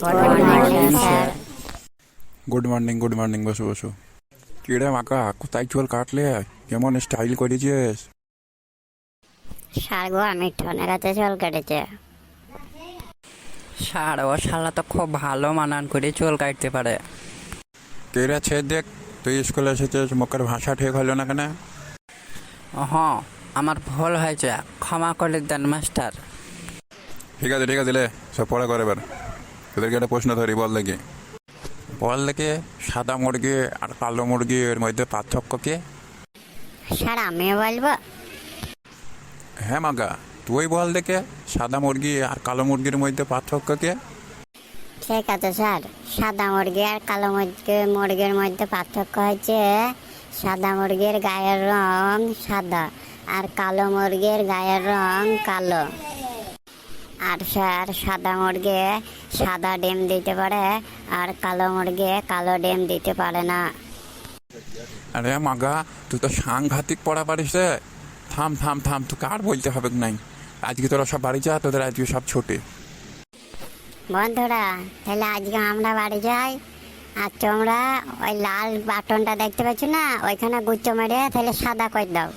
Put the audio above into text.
Good morning sir. Good morning, বসো বসো। কিরে মাকা, কোথায় চুল কাটলে? কেমন স্টাইল করেছিস? স্যার গো, আমি ঠনের কাছে চুল কেটেছে। স্যার, ও শালা তো খুব ভালো মানান করে চুল কাটতে পারে। কিরে ছে দেখ, তুই স্কুলে এসেছিস, মুখের ভাষা ঠিক হলো না কেন? হ্যাঁ, আমার ভুল হয়েছে, ক্ষমা করে দেন মাস্টার। ঠিক আছে লে, সব পড়া করে এবার। তোদেরকে একটা প্রশ্ন ধরি, বল দেখে সাদা মুরগি আর কালো মুরগির মধ্যে পার্থক্য কি? স্যার আমিও বলবো? হ্যাঁ মাকা, তুই বল দেখে সাদা মুরগি আর কালো মুরগির মধ্যে পার্থক্য কি? ঠিক আছে স্যার, সাদা মুরগি আর কালো মুরগির মধ্যে পার্থক্য হচ্ছে সাদা মুরগির গায়ের রং সাদা আর কালো মুরগির গায়ের রং কালো। আর স্যার, সাদা মুরগি সাদা ডিম দিতে পারে আর কালো মুরগি কালো ডিম দিতে পারে না। আরে মাগা, তুই তো সাংঘাতিক পড়া পারিস রে। থাম থাম থাম, তোকে আর বলতে হবে নাই। আজকে তোরা সব বাড়ি যা, তোদের আজকে সব ছুটি। বন্ধুরা, তাহলে আজকে আমরা বাড়ি যাই। আর তোমরা ওই লাল বাটনটা দেখতে পাচ্ছ না, ওইখানে গুচ্ছ মেরে তাহলে সাদা করে দাও।